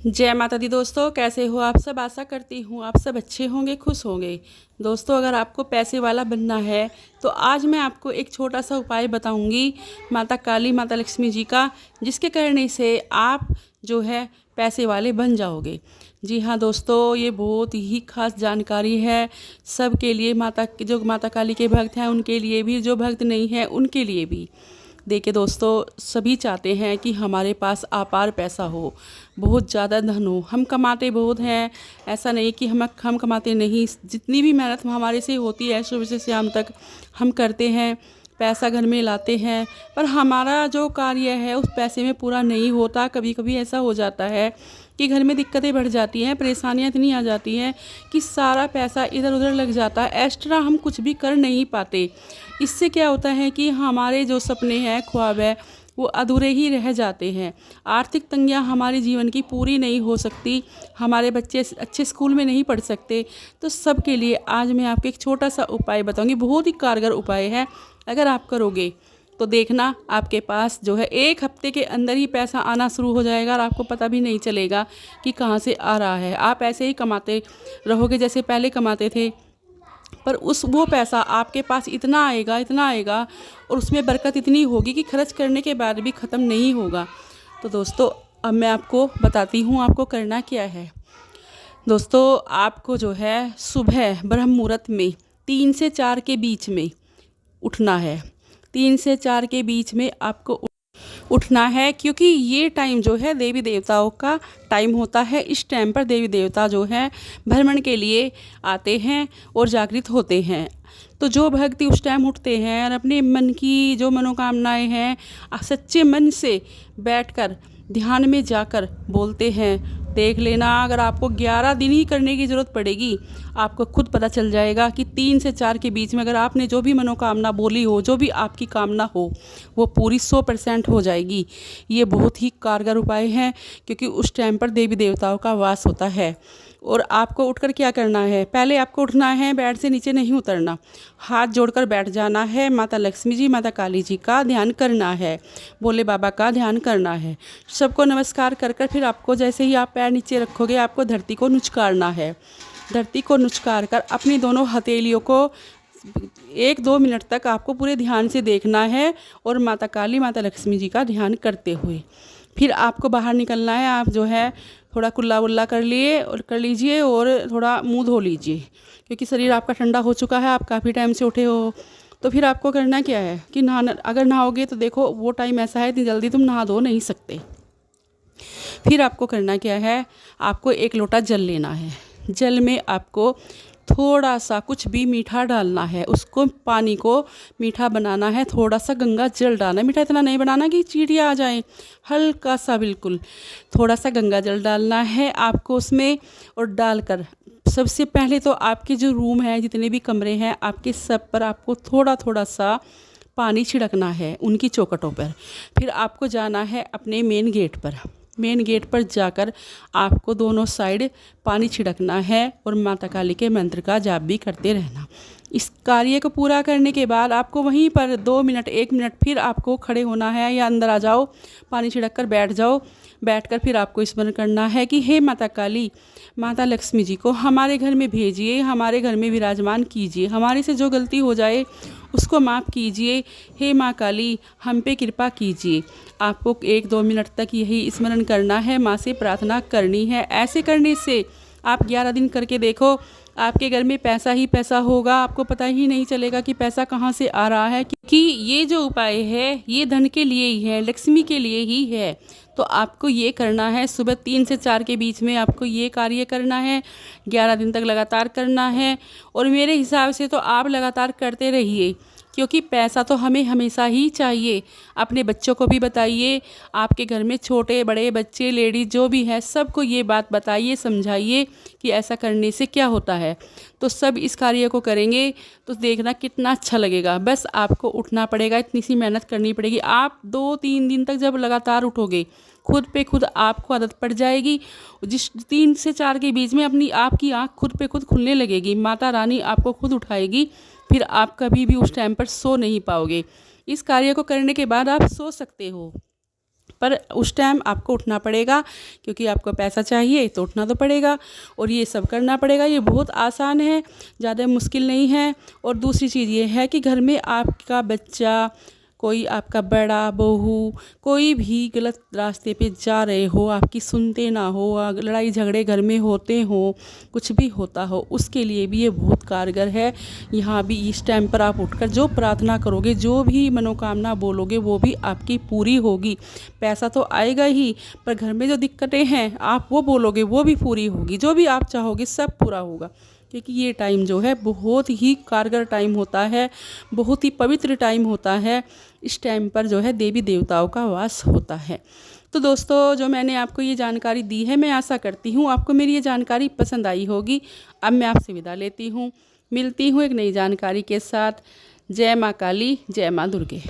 जय माता दी दोस्तों, कैसे हो आप सब। आशा करती हूँ आप सब अच्छे होंगे, खुश होंगे। दोस्तों, अगर आपको पैसे वाला बनना है तो आज मैं आपको एक छोटा सा उपाय बताऊंगी माता काली माता लक्ष्मी जी का, जिसके करने से आप जो है पैसे वाले बन जाओगे। जी हाँ दोस्तों, ये बहुत ही खास जानकारी है सबके लिए, जो माता काली के भक्त हैं उनके लिए भी, जो भक्त नहीं हैं उनके लिए भी। देखिए दोस्तों, सभी चाहते हैं कि हमारे पास अपार पैसा हो, बहुत ज़्यादा धन हो। हम कमाते बहुत हैं, ऐसा नहीं कि हम कमाते नहीं। जितनी भी मेहनत हमारे से होती है सुबह से शाम तक हम करते हैं, पैसा घर में लाते हैं, पर हमारा जो कार्य है उस पैसे में पूरा नहीं होता। कभी कभी ऐसा हो जाता है कि घर में दिक्कतें बढ़ जाती हैं, परेशानियां इतनी आ जाती हैं कि सारा पैसा इधर उधर लग जाता है, एक्स्ट्रा हम कुछ भी कर नहीं पाते। इससे क्या होता है कि हमारे जो सपने हैं, ख्वाब है, वो अधूरे ही रह जाते हैं। आर्थिक तंगियां हमारे जीवन की पूरी नहीं हो सकती, हमारे बच्चे अच्छे स्कूल में नहीं पढ़ सकते। तो सबके लिए आज मैं आपको एक छोटा सा उपाय बताऊंगी, बहुत ही कारगर उपाय है। अगर आप करोगे तो देखना आपके पास जो है 1 हफ्ते के अंदर ही पैसा आना शुरू हो जाएगा और आपको पता भी नहीं चलेगा कि कहाँ से आ रहा है। आप ऐसे ही कमाते रहोगे जैसे पहले कमाते थे, पर वो पैसा आपके पास इतना आएगा और उसमें बरकत इतनी होगी कि खर्च करने के बाद भी ख़त्म नहीं होगा। तो दोस्तों, अब मैं आपको बताती हूँ आपको करना क्या है। दोस्तों, आपको जो है सुबह ब्रह्म मुहूर्त में 3 से 4 के बीच में उठना है। 3 से 4 के बीच में आपको उठना है, क्योंकि ये टाइम जो है देवी देवताओं का टाइम होता है। इस टाइम पर देवी देवता जो है भ्रमण के लिए आते हैं और जागृत होते हैं। तो जो भक्ति उस टाइम उठते हैं और अपने मन की जो मनोकामनाएं हैं सच्चे मन से बैठकर ध्यान में जाकर बोलते हैं, देख लेना अगर आपको 11 दिन ही करने की ज़रूरत पड़ेगी, आपको खुद पता चल जाएगा कि 3 से 4 के बीच में अगर आपने जो भी मनोकामना बोली हो, जो भी आपकी कामना हो, वो पूरी 100% हो जाएगी। ये बहुत ही कारगर उपाय है, क्योंकि उस टाइम पर देवी देवताओं का वास होता है। और आपको उठकर क्या करना है, पहले आपको उठना है, बेड से नीचे नहीं उतरना, हाथ जोड़कर बैठ जाना है। माता लक्ष्मी जी, माता काली जी का ध्यान करना है, भोले बाबा का ध्यान करना है। सबको नमस्कार कर कर फिर आपको जैसे ही आप पैर नीचे रखोगे, आपको धरती को नुचकारना है। धरती को नुचकार कर अपनी दोनों हथेलियों को 1-2 मिनट तक आपको पूरे ध्यान से देखना है और माता काली माता लक्ष्मी जी का ध्यान करते हुए फिर आपको बाहर निकलना है। आप जो है थोड़ा कुल्ला वुल्ला कर लीजिए और थोड़ा मुंह धो लीजिए, क्योंकि शरीर आपका ठंडा हो चुका है, आप काफ़ी टाइम से उठे हो। तो फिर आपको करना क्या है कि अगर नहाओगे तो देखो वो टाइम ऐसा है इतनी जल्दी तुम नहा धो नहीं सकते। फिर आपको करना क्या है, आपको 1 लोटा जल लेना है। जल में आपको थोड़ा सा कुछ भी मीठा डालना है, उसको पानी को मीठा बनाना है। थोड़ा सा गंगा जल डालना है, मीठा इतना नहीं बनाना कि चींटियाँ आ जाएं, हल्का सा बिल्कुल थोड़ा सा गंगा जल डालना है आपको उसमें। और डालकर सबसे पहले तो आपके जो रूम है, जितने भी कमरे हैं आपके, सब पर आपको थोड़ा थोड़ा सा पानी छिड़कना है उनकी चौखटों पर। फिर आपको जाना है अपने मेन गेट पर। मेन गेट पर जाकर आपको दोनों साइड पानी छिड़कना है और माता काली के मंत्र का जाप भी करते रहना। इस कार्य को पूरा करने के बाद आपको वहीं पर 2 मिनट 1 मिनट फिर आपको खड़े होना है या अंदर आ जाओ, पानी छिड़क कर बैठ जाओ। बैठकर फिर आपको स्मरण करना है कि हे माता काली माता लक्ष्मी जी को हमारे घर में भेजिए, हमारे घर में विराजमान कीजिए, हमारे से जो गलती हो जाए उसको माफ़ कीजिए। हे माँ काली हम पे कृपा कीजिए। आपको 1-2 मिनट तक यही स्मरण करना है, माँ से प्रार्थना करनी है। ऐसे करने से आप 11 दिन करके देखो, आपके घर में पैसा ही पैसा होगा, आपको पता ही नहीं चलेगा कि पैसा कहाँ से आ रहा है। कि ये जो उपाय है ये धन के लिए ही है, लक्ष्मी के लिए ही है। तो आपको ये करना है, सुबह 3 से 4 के बीच में आपको ये कार्य करना है, 11 दिन तक लगातार करना है। और मेरे हिसाब से तो आप लगातार करते रहिए, क्योंकि पैसा तो हमें हमेशा ही चाहिए। अपने बच्चों को भी बताइए, आपके घर में छोटे बड़े बच्चे लेडीज जो भी है सबको ये बात बताइए, समझाइए कि ऐसा करने से क्या होता है। तो सब इस कार्य को करेंगे तो देखना कितना अच्छा लगेगा। बस आपको उठना पड़ेगा, इतनी सी मेहनत करनी पड़ेगी। आप 2-3 दिन तक जब लगातार उठोगे, खुद पे खुद आपको आदत पड़ जाएगी। जिस 3 से 4 के बीच में अपनी आपकी आँख खुद पे खुद खुलने लगेगी, माता रानी आपको खुद उठाएगी। फिर आप कभी भी उस टाइम पर सो नहीं पाओगे। इस कार्य को करने के बाद आप सो सकते हो। पर उस टाइम आपको उठना पड़ेगा, क्योंकि आपको पैसा चाहिए तो उठना तो पड़ेगा और ये सब करना पड़ेगा। ये बहुत आसान है, ज़्यादा मुश्किल नहीं है। और दूसरी चीज़ ये है कि घर में आपका बच्चा, कोई आपका बड़ा, बहू, कोई भी गलत रास्ते पे जा रहे हो, आपकी सुनते ना हो, लड़ाई झगड़े घर में होते हो, कुछ भी होता हो, उसके लिए भी ये बहुत कारगर है। यहाँ भी इस टाइम पर आप उठकर जो प्रार्थना करोगे, जो भी मनोकामना बोलोगे, वो भी आपकी पूरी होगी। पैसा तो आएगा ही, पर घर में जो दिक्कतें हैं आप वो बोलोगे वो भी पूरी होगी। जो भी आप चाहोगे सब पूरा होगा, क्योंकि ये टाइम जो है बहुत ही कारगर टाइम होता है, बहुत ही पवित्र टाइम होता है। इस टाइम पर जो है देवी देवताओं का वास होता है। तो दोस्तों, जो मैंने आपको ये जानकारी दी है, मैं आशा करती हूँ आपको मेरी ये जानकारी पसंद आई होगी। अब मैं आपसे विदा लेती हूँ, मिलती हूँ एक नई जानकारी के साथ। जय माँ काली, जय माँ दुर्गे।